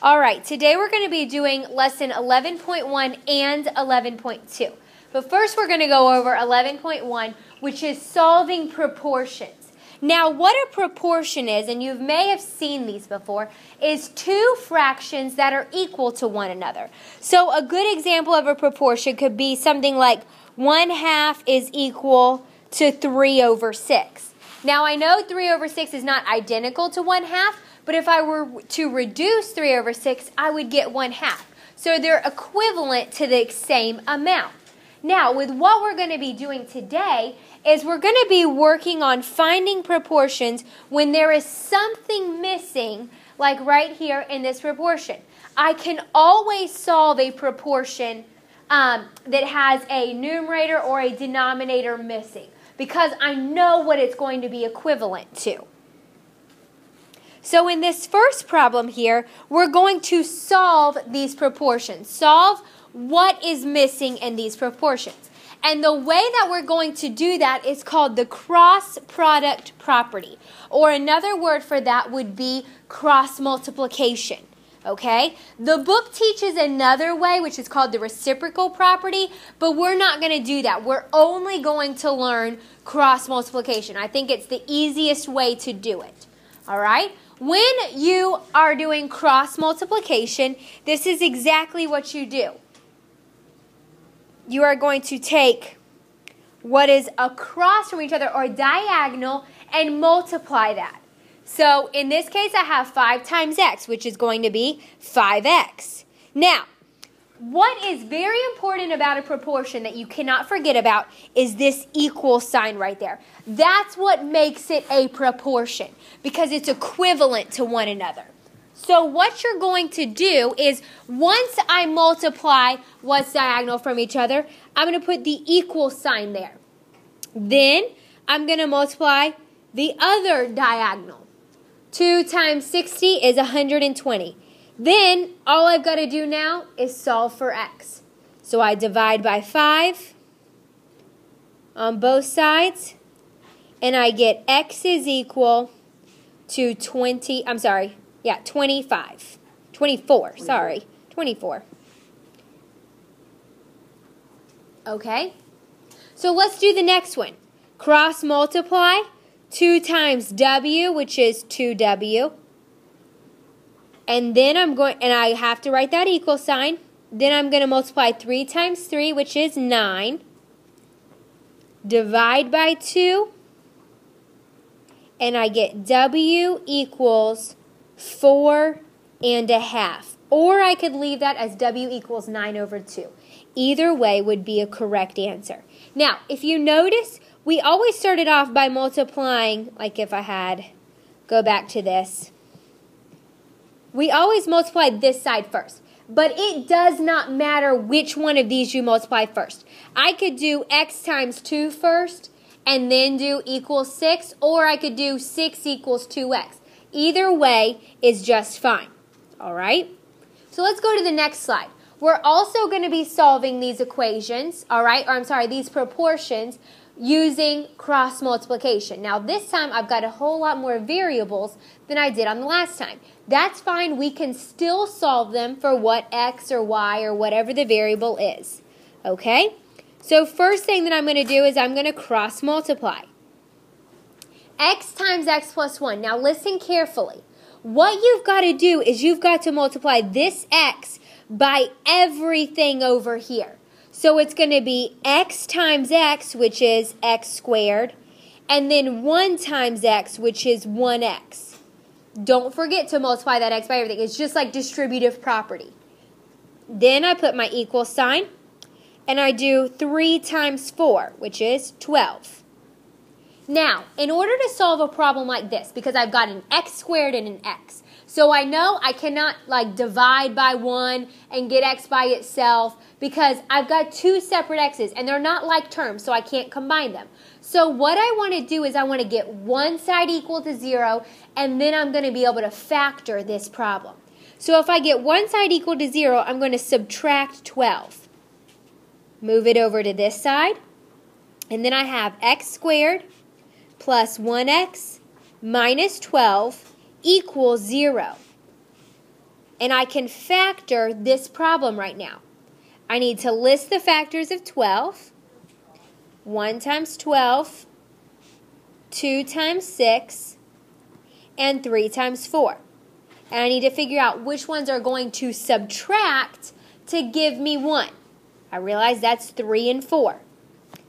All right, today we're going to be doing lesson 11.1 and 11.2. But first we're going to go over 11.1, which is solving proportions. Now, what a proportion is, and you may have seen these before, is two fractions that are equal to one another. So a good example of a proportion could be something like 1/2 is equal to 3/6. Now, I know 3/6 is not identical to 1/2, but if I were to reduce 3/6, I would get 1/2. So they're equivalent to the same amount. Now, with what we're going to be doing today is we're going to be working on finding proportions when there is something missing, like right here in this proportion. I can always solve a proportion that has a numerator or a denominator missing because I know what it's going to be equivalent to. So in this first problem here, we're going to solve these proportions. Solve what is missing in these proportions. And the way that we're going to do that is called the cross product property. Or another word for that would be cross multiplication. Okay? The book teaches another way, which is called the reciprocal property, but we're not going to do that. We're only going to learn cross multiplication. I think it's the easiest way to do it. All right? When you are doing cross multiplication, this is exactly what you do. You are going to take what is across from each other or diagonal and multiply that. So in this case, I have 5 times x, which is going to be 5x. Now, what is very important about a proportion that you cannot forget about is this equal sign right there. That's what makes it a proportion because it's equivalent to one another. So what you're going to do is once I multiply what's diagonal from each other, I'm going to put the equal sign there. Then I'm going to multiply the other diagonal. 2 times 60 is 120. Then all I've got to do now is solve for x. So I divide by 5 on both sides, and I get x is equal to 24. 24. Okay? So let's do the next one. Cross multiply 2 times w, which is 2w. And then I have to write that equal sign. Then I'm going to multiply 3 times 3, which is 9. Divide by 2. And I get w equals 4.5. Or I could leave that as w equals 9/2. Either way would be a correct answer. Now, if you notice, we always started off by multiplying, like if I had, go back to this. We always multiply this side first. But it does not matter which one of these you multiply first. I could do x times 2 first and then do equals 6, or I could do 6 equals 2x. Either way is just fine. All right? So let's go to the next slide. We're also going to be solving these equations, all right, these proportions using cross multiplication. Now this time I've got a whole lot more variables than I did on the last time. That's fine. We can still solve them for what x or y or whatever the variable is. Okay? So first thing that I'm going to do is I'm going to cross multiply. X times x plus 1. Now listen carefully. What you've got to do is you've got to multiply this x by everything over here. So it's going to be x times x, which is x squared, and then 1 times x, which is 1x. Don't forget to multiply that x by everything. It's just like distributive property. Then I put my equal sign, and I do 3 times 4, which is 12. Now, in order to solve a problem like this, because I've got an x squared and an x, so I know I cannot divide by 1 and get x by itself because I've got 2 separate x's and they're not like terms, so I can't combine them. So what I want to do is I want to get one side equal to 0, and then I'm going to be able to factor this problem. So if I get one side equal to 0, I'm going to subtract 12. Move it over to this side, and then I have x squared plus 1x minus 12 equals 0. and I can factor this problem right now. I need to list the factors of 12. 1 times 12, 2 times 6, and 3 times 4. And I need to figure out which ones are going to subtract to give me 1. I realize that's 3 and 4.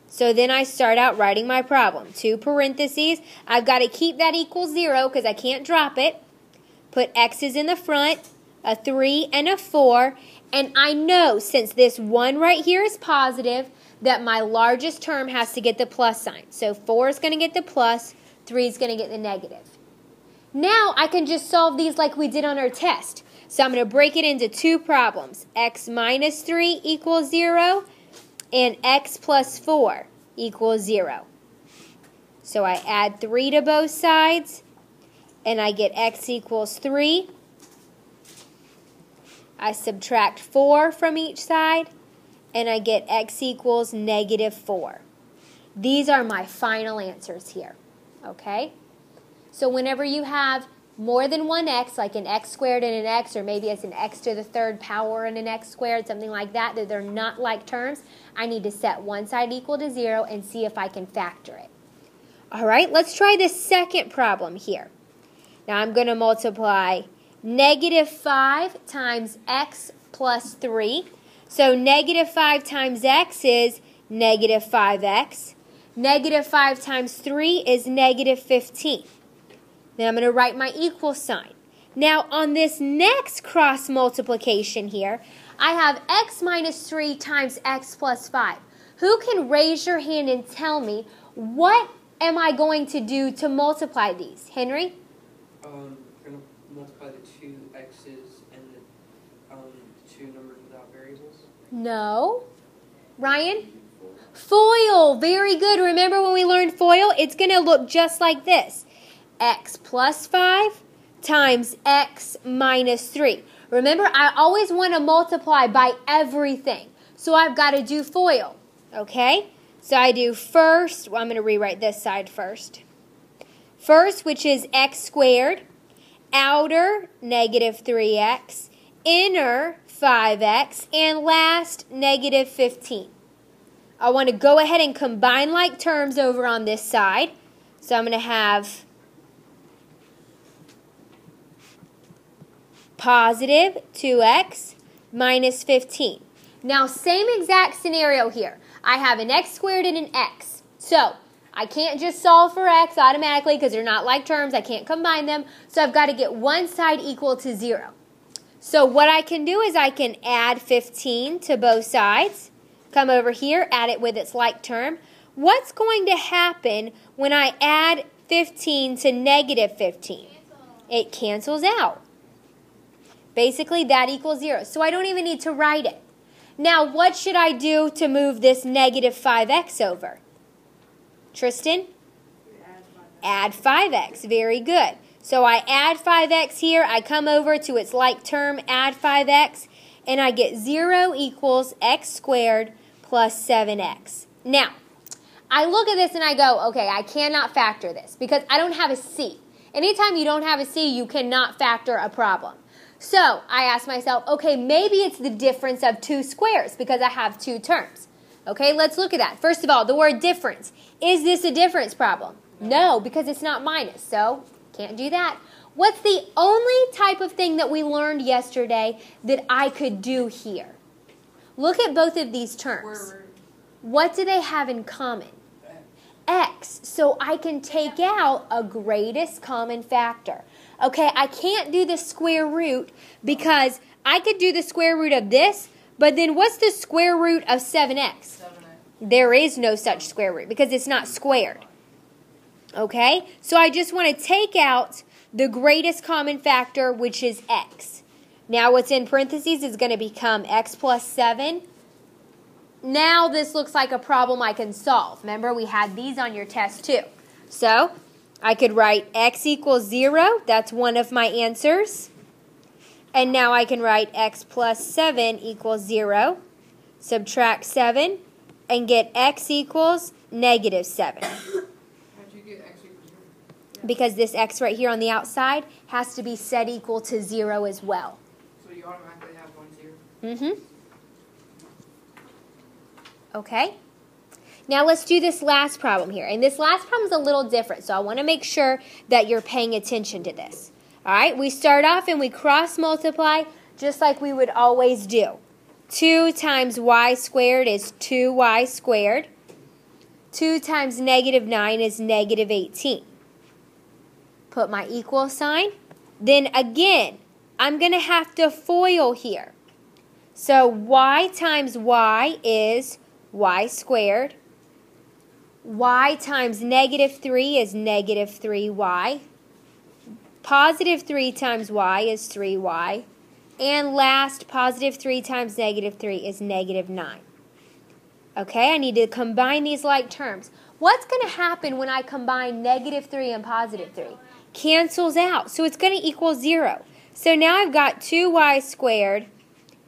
So then I start out writing my problem. 2 parentheses. I've got to keep that equals 0 because I can't drop it. Put x's in the front, a 3 and a 4. And I know since this 1 right here is positive that my largest term has to get the plus sign. So 4 is going to get the plus, 3 is going to get the negative. Now I can just solve these like we did on our test. So I'm going to break it into 2 problems. X minus 3 equals 0 and x plus 4 equals 0. So I add 3 to both sides and I get x equals 3. I subtract 4 from each side and I get x equals negative 4. These are my final answers here. Okay? So whenever you have more than one x, like an x squared and an x, or maybe it's an x to the 3rd power and an x squared, something like that, that they're not like terms, I need to set one side equal to 0 and see if I can factor it. All right, let's try this second problem here. Now I'm going to multiply negative 5 times x plus 3. So negative 5 times x is negative 5x. Negative 5 times 3 is negative 15. Then I'm going to write my equal sign. Now on this next cross multiplication here, I have x minus 3 times x plus 5. Who can raise your hand and tell me what am I going to do to multiply these? Henry? You're going to multiply the 2 x's and the 2 numbers without variables? No. Ryan? FOIL. Very good. Remember when we learned FOIL? It's going to look just like this. X plus 5 times x minus 3. Remember, I always want to multiply by everything. So I've got to do FOIL. Okay? So I do first, well, I'm going to rewrite this side first. First, which is x squared. Outer, negative 3x. Inner, 5x. And last, negative 15. I want to go ahead and combine like terms over on this side. So I'm going to have positive 2x minus 15. Now, same exact scenario here. I have an x squared and an x. So, I can't just solve for x automatically because they're not like terms. I can't combine them. So, I've got to get one side equal to 0. So, what I can do is I can add 15 to both sides. Come over here, add it with its like term. What's going to happen when I add 15 to negative 15? It cancels out. Basically, that equals 0. So I don't even need to write it. Now, what should I do to move this negative 5x over? Tristan? Add 5x. Very good. So I add 5x here. I come over to its like term, add 5x, and I get 0 equals x squared plus 7x. Now, I look at this and I go, okay, I cannot factor this because I don't have a c. Anytime you don't have a c, you cannot factor a problem. So I ask myself, okay, maybe it's the difference of 2 squares because I have 2 terms. Okay, let's look at that. First of all, the word difference. Is this a difference problem? No, because it's not minus, so can't do that. What's the only type of thing that we learned yesterday that I could do here? Look at both of these terms. What do they have in common? X. So I can take out a greatest common factor. Okay, I can't do the square root because I could do the square root of this, but then what's the square root of 7x? 7x. There is no such square root because it's not squared. Okay, so I just want to take out the greatest common factor, which is x. Now what's in parentheses is going to become x plus 7. Now this looks like a problem I can solve. Remember, we had these on your test too. So I could write x equals 0. That's one of my answers. And now I can write x plus 7 equals 0. Subtract 7 and get x equals negative 7. How'd you get x equals 0? Because this x right here on the outside has to be set equal to 0 as well. So you automatically have 1, 0. Mm-hmm. Okay. Now let's do this last problem here. And this last problem is a little different, so I want to make sure that you're paying attention to this. All right, we start off and we cross multiply just like we would always do. 2 times y squared is 2y squared. 2 times negative 9 is negative 18. Put my equal sign. Then again, I'm going to have to FOIL here. So y times y is y squared. Y times negative 3 is negative 3y. Positive 3 times y is 3y. And last, positive 3 times negative 3 is negative 9. Okay, I need to combine these like terms. What's going to happen when I combine negative 3 and positive 3? Cancels out, so it's going to equal 0. So now I've got 2y squared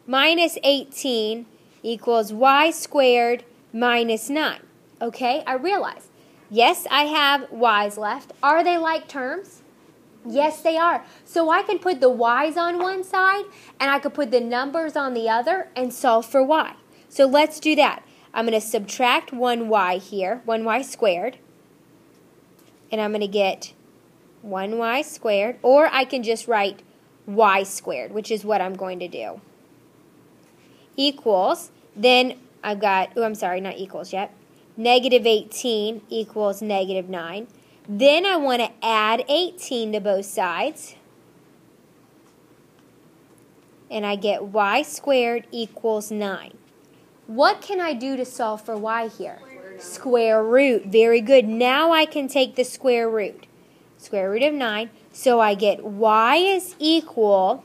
minus 18 equals y squared minus 9. Okay, I realize, yes, I have y's left. Are they like terms? Yes, they are. So I can put the y's on one side, and I could put the numbers on the other and solve for y. So let's do that. I'm going to subtract 1y here, 1y squared, and I'm going to get 1y squared, or I can just write y squared, which is what I'm going to do. Equals, then I've got, oh, I'm sorry, not equals yet. Negative 18 equals negative 9. Then I want to add 18 to both sides. And I get y squared equals 9. What can I do to solve for y here? Square root. Very good. Now I can take the square root. Square root of 9. So I get y is equal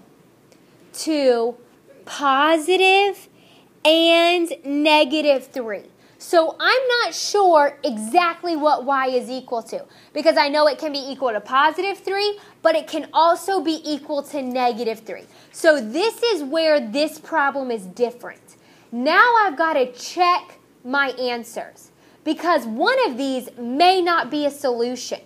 to positive and negative 3. So I'm not sure exactly what y is equal to, because I know it can be equal to positive 3, but it can also be equal to negative 3. So this is where this problem is different. Now I've got to check my answers, because one of these may not be a solution.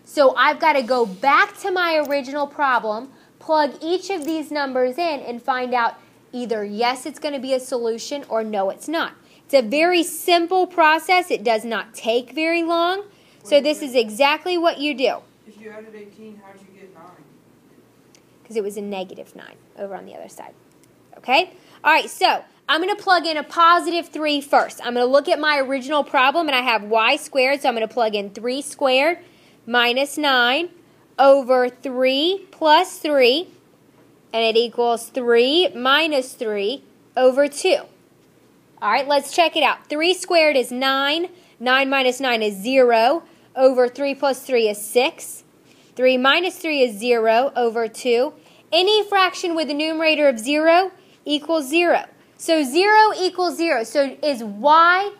So I've got to go back to my original problem, plug each of these numbers in, and find out either yes, it's going to be a solution, or no, it's not. It's a very simple process. It does not take very long. So this is exactly what you do. If you added 18, how did you get 9? Because it was a negative 9 over on the other side. Okay? All right, so I'm going to plug in a positive 3 first. I'm going to look at my original problem, and I have y squared, so I'm going to plug in 3 squared minus 9 over 3 plus 3, and it equals 3 minus 3 over 2. All right, let's check it out. 3 squared is 9. 9 minus 9 is 0. Over 3 plus 3 is 6. 3 minus 3 is 0 over 2. Any fraction with a numerator of 0 equals 0. So 0 equals 0. So is y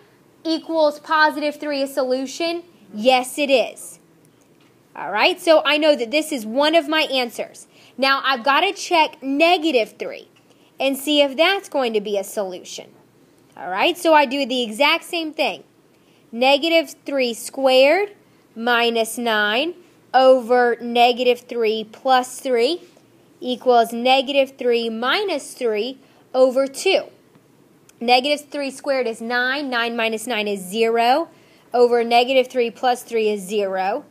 equals positive 3 a solution? Yes, it is. All right, so I know that this is one of my answers. Now I've got to check negative 3 and see if that's going to be a solution. All right, so I do the exact same thing. Negative 3 squared minus 9 over negative 3 plus 3 equals negative 3 minus 3 over 2. Negative 3 squared is 9. 9 minus 9 is 0. Over negative 3 plus 3 is 0.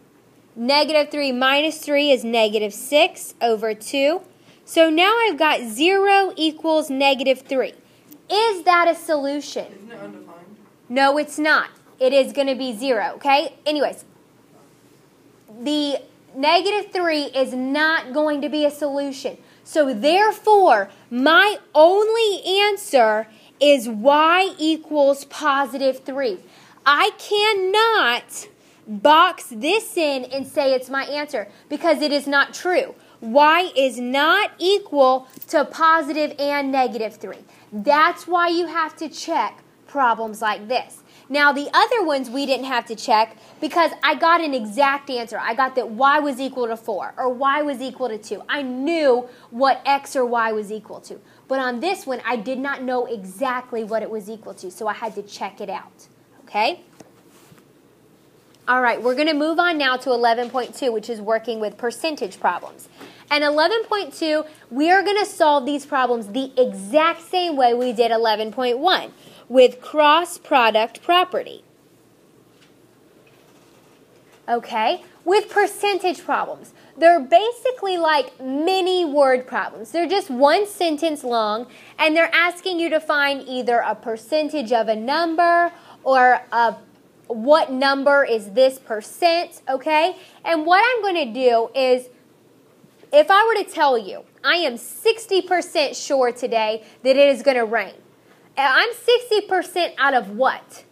Negative 3 minus 3 is negative 6 over 2. So now I've got 0 equals negative 3. Is that a solution? Isn't it undefined? No, it's not. It is going to be 0, okay? Anyways, the negative 3 is not going to be a solution. So therefore, my only answer is y equals positive 3. I cannot box this in and say it's my answer, because it is not true. Y is not equal to positive and negative 3. That's why you have to check problems like this. Now, the other ones we didn't have to check because I got an exact answer. I got that y was equal to 4 or y was equal to 2. I knew what x or y was equal to. But on this one, I did not know exactly what it was equal to, so I had to check it out. Okay? All right, we're going to move on now to 11.2, which is working with percentage problems. And 11.2, we are going to solve these problems the exact same way we did 11.1 with cross-product property. Okay, with percentage problems. They're basically like mini word problems. They're just one sentence long, and they're asking you to find either a percentage of a number or what number is this percent, okay? And what I'm going to do is, if I were to tell you, I am 60% sure today that it is going to rain. I'm 60% out of what?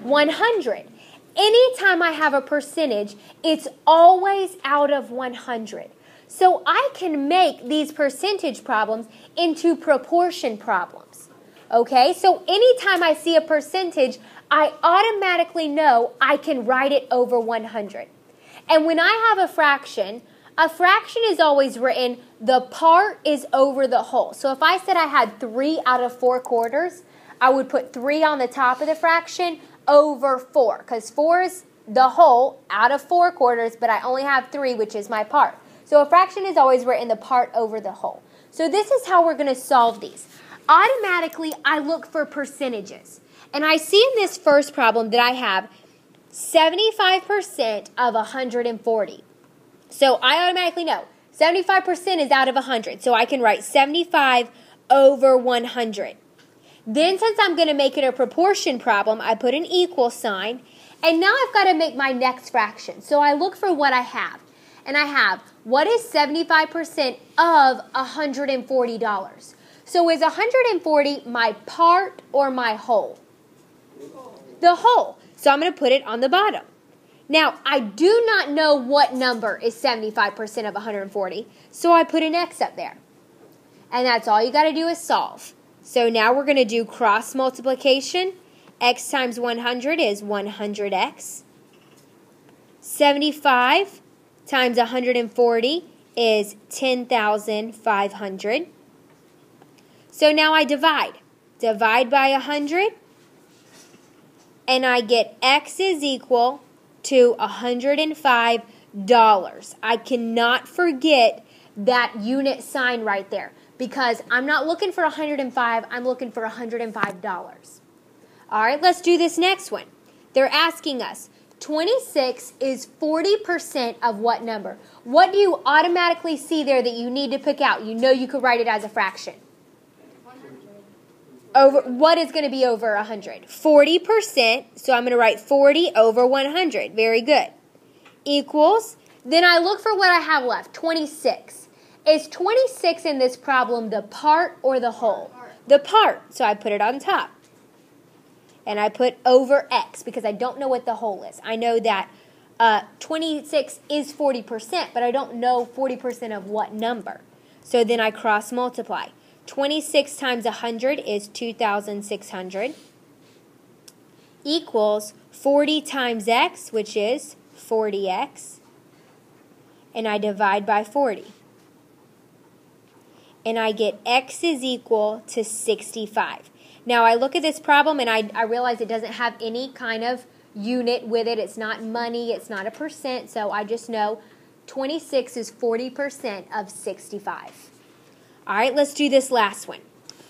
100. Anytime I have a percentage, it's always out of 100. So I can make these percentage problems into proportion problems. Okay, so anytime I see a percentage, I automatically know I can write it over 100. And when I have a fraction is always written, the part is over the whole. So if I said I had 3 out of 4 quarters, I would put 3 on the top of the fraction over 4, because 4 is the whole out of 4 quarters, but I only have 3, which is my part. So a fraction is always written the part over the whole. So this is how we're going to solve these. Automatically, I look for percentages. And I see in this first problem that I have 75% of 140. So I automatically know 75% is out of 100. So I can write 75 over 100. Then since I'm going to make it a proportion problem, I put an equal sign. And now I've got to make my next fraction. So I look for what I have. And I have, what is 75% of $140? So is 140 my part or my whole? The whole. So I'm going to put it on the bottom. Now, I do not know what number is 75% of 140, so I put an X up there. And that's all you got to do is solve. So now we're going to do cross multiplication. X times 100 is 100X. 75 times 140 is 10,500. So now I divide. Divide by 100. And I get X is equal to $105. I cannot forget that unit sign right there, because I'm not looking for 105, I'm looking for $105. All right, let's do this next one. They're asking us, 26 is 40% of what number? What do you automatically see there that you need to pick out? You know you could write it as a fraction. Over, what is going to be over 100? 40%, so I'm going to write 40 over 100. Very good. Equals, then I look for what I have left, 26. Is 26 in this problem the part or the whole? The part, so I put it on top. And I put over X because I don't know what the whole is. I know that 26 is 40%, but I don't know 40% of what number. So then I cross multiply. 26 times 100 is 2,600 equals 40 times X, which is 40X, and I divide by 40. And I get X is equal to 65. Now I look at this problem and I realize it doesn't have any kind of unit with it. It's not money, it's not a percent, so I just know 26 is 40% of 65. All right, let's do this last one.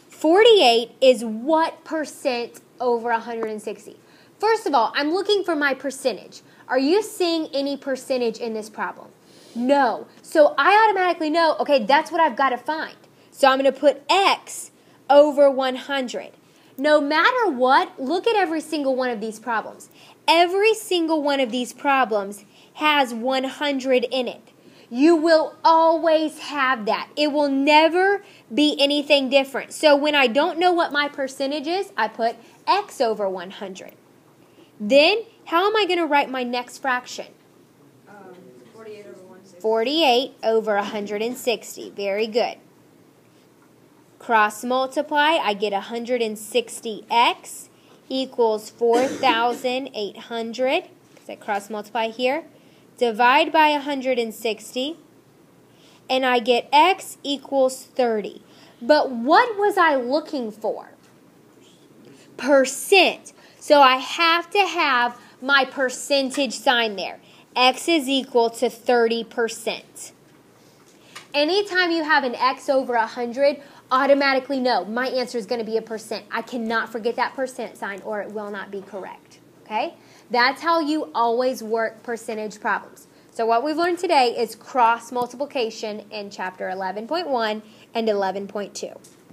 48 is what percent over 160? First of all, I'm looking for my percentage. Are you seeing any percentage in this problem? No. So I automatically know, okay, that's what I've got to find. So I'm going to put X over 100. No matter what, look at every single one of these problems. Every single one of these problems has 100 in it. You will always have that. It will never be anything different. So when I don't know what my percentage is, I put X over 100. Then, how am I going to write my next fraction? 48 over 160. 48 over 160. Very good. Cross multiply, I get 160X equals 4,800. Because I cross multiply here. Divide by 160, and I get X equals 30. But what was I looking for? Percent. So I have to have my percentage sign there. X is equal to 30%. Anytime you have an x over 100, automatically know my answer is going to be a percent. I cannot forget that percent sign or it will not be correct. Okay? That's how you always work percentage problems. So what we've learned today is cross multiplication in chapter 11.1 and 11.2.